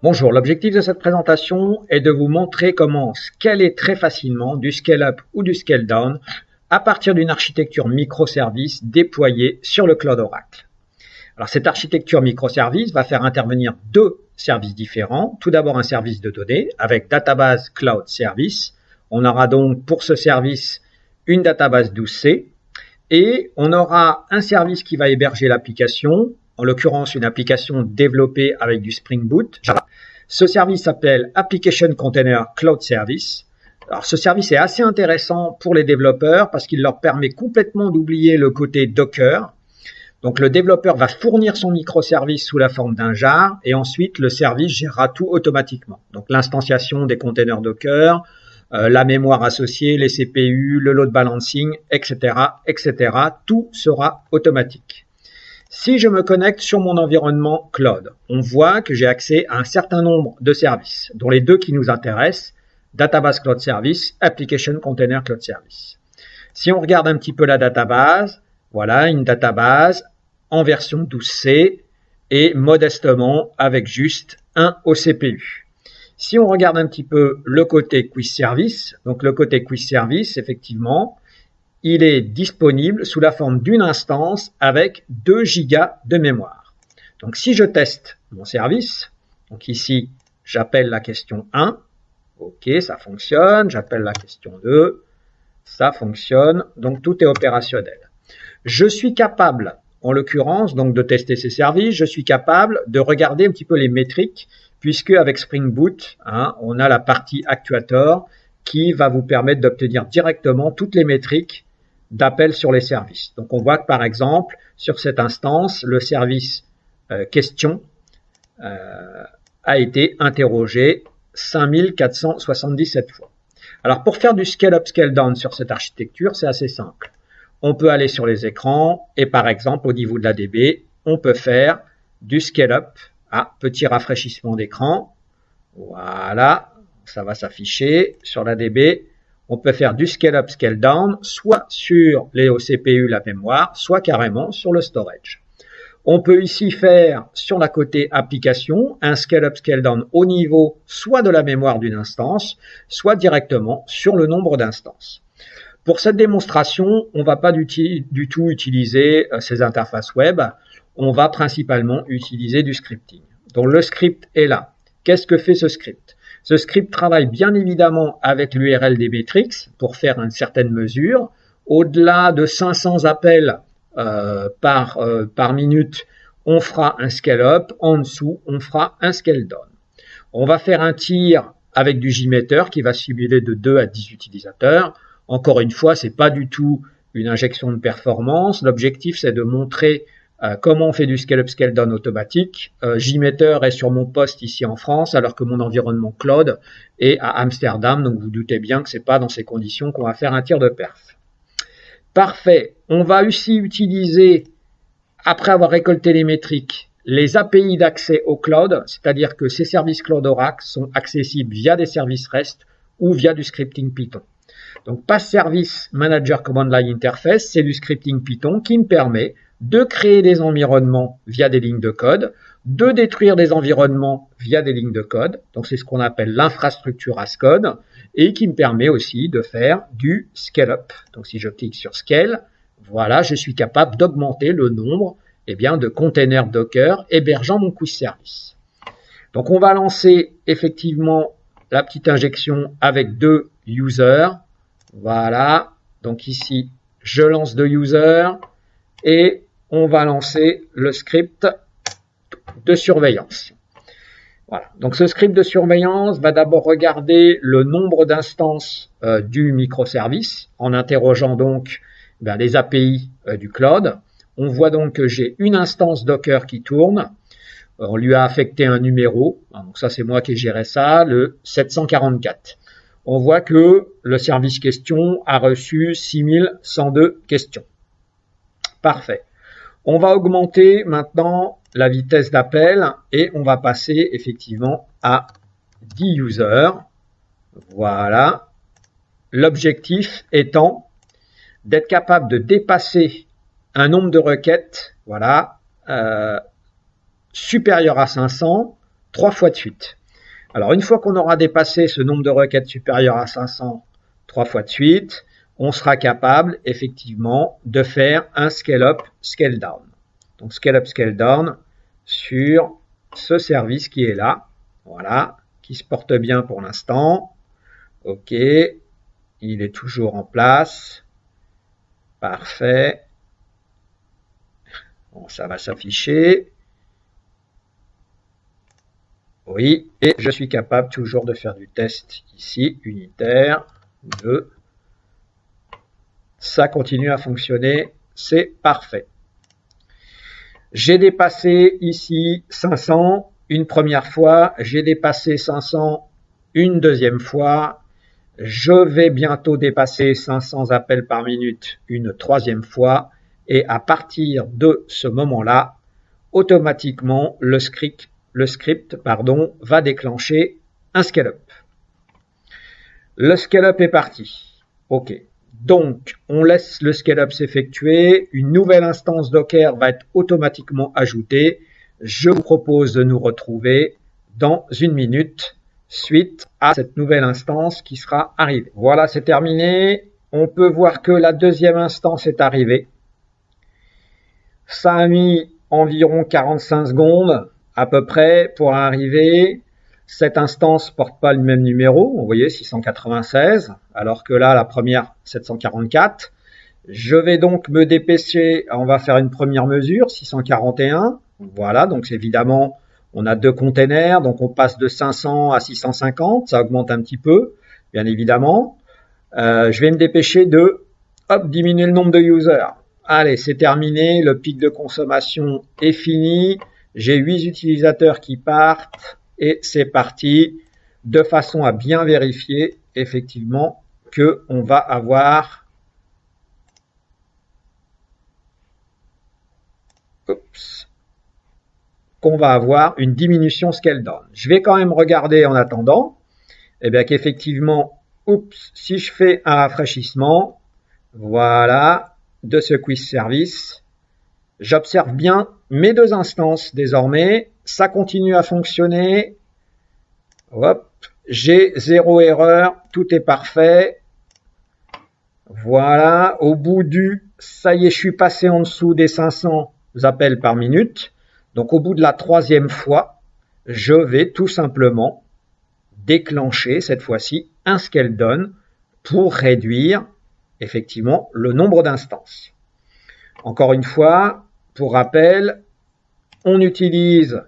Bonjour, l'objectif de cette présentation est de vous montrer comment scaler très facilement du scale-up ou du scale-down à partir d'une architecture microservice déployée sur le Cloud Oracle. Alors cette architecture microservice va faire intervenir deux services différents. Tout d'abord un service de données avec Database Cloud Service. On aura donc pour ce service une database 12C et on aura un service qui va héberger l'application, en l'occurrence une application développée avec du Spring Boot Java. Ce service s'appelle Application Container Cloud Service. Alors ce service est assez intéressant pour les développeurs parce qu'il leur permet complètement d'oublier le côté Docker. Donc le développeur va fournir son microservice sous la forme d'un jar et ensuite le service gérera tout automatiquement. Donc l'instanciation des containers Docker, la mémoire associée, les CPU, le load balancing, etc., etc. Tout sera automatique. Si je me connecte sur mon environnement cloud, on voit que j'ai accès à un certain nombre de services, dont les deux qui nous intéressent, Database Cloud Service, Application Container Cloud Service. Si on regarde un petit peu la database, voilà une database en version 12C et modestement avec juste un OCPU. Si on regarde un petit peu le côté Quiz Service, donc le côté Quiz Service, effectivement, il est disponible sous la forme d'une instance avec 2 gigas de mémoire. Donc si je teste mon service, donc ici j'appelle la question 1, ok ça fonctionne, j'appelle la question 2, ça fonctionne, donc tout est opérationnel. Je suis capable, en l'occurrence, donc de tester ces services, je suis capable de regarder un petit peu les métriques, puisque avec Spring Boot, on a la partie Actuator qui va vous permettre d'obtenir directement toutes les métriques d'appel sur les services. Donc on voit que par exemple, sur cette instance, le service question a été interrogé 5477 fois. Alors pour faire du scale-up, scale-down sur cette architecture, c'est assez simple. On peut aller sur les écrans et par exemple au niveau de la DB, on peut faire du scale-up, petit rafraîchissement d'écran. Voilà, ça va s'afficher sur la DB. On peut faire du scale-up, scale-down, soit sur les OCPU, la mémoire, soit carrément sur le storage. On peut ici faire sur la côté application un scale-up, scale-down au niveau soit de la mémoire d'une instance, soit directement sur le nombre d'instances. Pour cette démonstration, on ne va pas du tout utiliser ces interfaces web. On va principalement utiliser du scripting. Donc le script est là. Qu'est-ce que fait ce script ? Ce script travaille bien évidemment avec l'URL des métriques pour faire une certaine mesure. Au-delà de 500 appels par minute, on fera un scale-up. En dessous, on fera un scale-down. On va faire un tir avec du JMeter qui va simuler de 2 à 10 utilisateurs. Encore une fois, c'est pas du tout une injection de performance. L'objectif, c'est de montrer comment on fait du scale-up, scale-down automatique. JMeter est sur mon poste ici en France, alors que mon environnement cloud est à Amsterdam. Donc, vous doutez bien que c'est pas dans ces conditions qu'on va faire un tir de perf. Parfait. On va aussi utiliser, après avoir récolté les métriques, les API d'accès au cloud, c'est-à-dire que ces services Cloud Oracle sont accessibles via des services REST ou via du scripting Python. Donc, Pass Service Manager Command Line Interface, c'est du scripting Python qui me permet de créer des environnements via des lignes de code, de détruire des environnements via des lignes de code. Donc, c'est ce qu'on appelle l'infrastructure as code et qui me permet aussi de faire du scale-up. Donc, si je clique sur Scale, voilà, je suis capable d'augmenter le nombre de containers Docker hébergeant mon Quiz Service. Donc, on va lancer effectivement la petite injection avec 2 users. Voilà, donc ici, je lance 2 users et on va lancer le script de surveillance. Voilà, donc ce script de surveillance va d'abord regarder le nombre d'instances du microservice en interrogeant donc les API du cloud. On voit donc que j'ai une instance Docker qui tourne. On lui a affecté un numéro, donc ça c'est moi qui ai géré ça, le 744. On voit que le service question a reçu 6102 questions. Parfait. On va augmenter maintenant la vitesse d'appel et on va passer effectivement à 10 users. Voilà. L'objectif étant d'être capable de dépasser un nombre de requêtes, voilà, supérieur à 500 3 fois de suite. Alors, une fois qu'on aura dépassé ce nombre de requêtes supérieur à 500 3 fois de suite, on sera capable, effectivement, de faire un scale-up, scale-down. Donc, scale-up, scale-down sur ce service qui est là. Voilà, qui se porte bien pour l'instant. OK, il est toujours en place. Parfait. Bon, ça va s'afficher. Oui, et je suis capable toujours de faire du test ici, unitaire, 2. Ça continue à fonctionner, c'est parfait. J'ai dépassé ici 500 une première fois, j'ai dépassé 500 une deuxième fois, je vais bientôt dépasser 500 appels par minute une troisième fois, et à partir de ce moment-là, automatiquement, le script va déclencher un scale-up. Le scale-up est parti. OK. Donc, on laisse le scale-up s'effectuer. Une nouvelle instance Docker va être automatiquement ajoutée. Je vous propose de nous retrouver dans une minute suite à cette nouvelle instance qui sera arrivée. Voilà, c'est terminé. On peut voir que la deuxième instance est arrivée. Ça a mis environ 45 secondes à peu près pour arriver. Cette instance porte pas le même numéro, vous voyez 696, alors que là la première 744. Je vais donc me dépêcher, on va faire une première mesure 641. Voilà, donc évidemment on a 2 containers, donc on passe de 500 à 650, ça augmente un petit peu, bien évidemment. Je vais me dépêcher de diminuer le nombre de users. Allez, c'est terminé, le pic de consommation est fini. J'ai 8 utilisateurs qui partent et c'est parti de façon à bien vérifier effectivement qu'on va avoir une diminution scale down. Je vais quand même regarder en attendant qu'effectivement, si je fais un rafraîchissement, voilà, de ce quiz service, j'observe bien mes 2 instances désormais, ça continue à fonctionner, hop, j'ai 0 erreur, tout est parfait, voilà, au bout ça y est, je suis passé en dessous des 500 appels par minute, donc au bout de la 3e fois, je vais tout simplement déclencher cette fois-ci un scale down pour réduire effectivement le nombre d'instances. Encore une fois, pour rappel, on utilise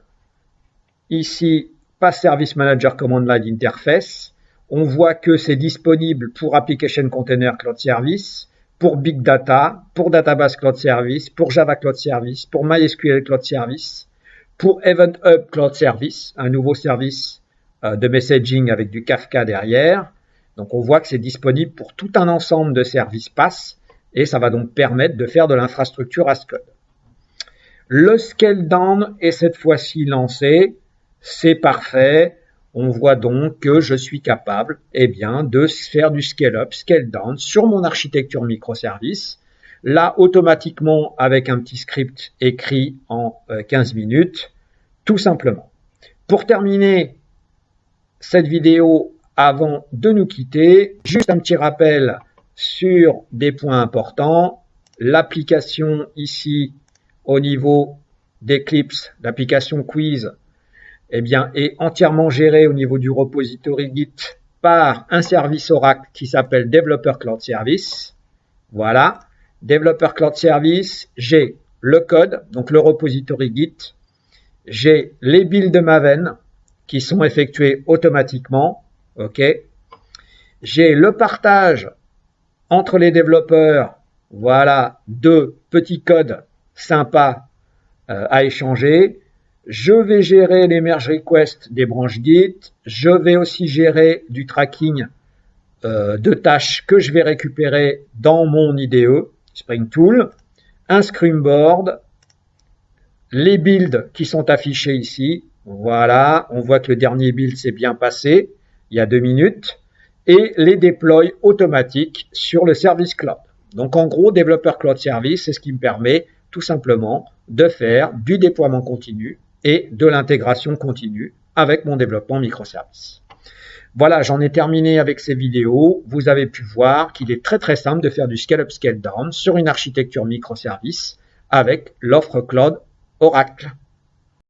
ici Pass Service Manager Command Line Interface. On voit que c'est disponible pour Application Container Cloud Service, pour Big Data, pour Database Cloud Service, pour Java Cloud Service, pour MySQL Cloud Service, pour Event Hub Cloud Service, un nouveau service de messaging avec du Kafka derrière. Donc on voit que c'est disponible pour tout un ensemble de services PaaS et ça va donc permettre de faire de l'infrastructure as code. Le scale down est cette fois-ci lancé, c'est parfait. On voit donc que je suis capable de faire du scale up, scale down sur mon architecture microservice. Là, automatiquement, avec un petit script écrit en 15 minutes, tout simplement. Pour terminer cette vidéo, avant de nous quitter, juste un petit rappel sur des points importants. L'application ici, au niveau d'Eclipse, l'application Quiz, est entièrement gérée au niveau du repository Git par un service Oracle qui s'appelle Developer Cloud Service. Voilà, Developer Cloud Service, j'ai le code, donc le repository Git, j'ai les builds de Maven qui sont effectués automatiquement. OK. J'ai le partage entre les développeurs, voilà, de petits codes sympas à échanger. Je vais gérer les merge requests des branches Git. Je vais aussi gérer du tracking de tâches que je vais récupérer dans mon IDE, Spring Tool, un Scrum Board, les builds qui sont affichés ici. Voilà, on voit que le dernier build s'est bien passé il y a 2 minutes, et les déploys automatiques sur le service cloud. Donc en gros, Developer Cloud Service, c'est ce qui me permet tout simplement de faire du déploiement continu et de l'intégration continue avec mon développement microservice. Voilà, j'en ai terminé avec ces vidéos. Vous avez pu voir qu'il est très simple de faire du scale-up, scale-down sur une architecture microservice avec l'offre cloud Oracle.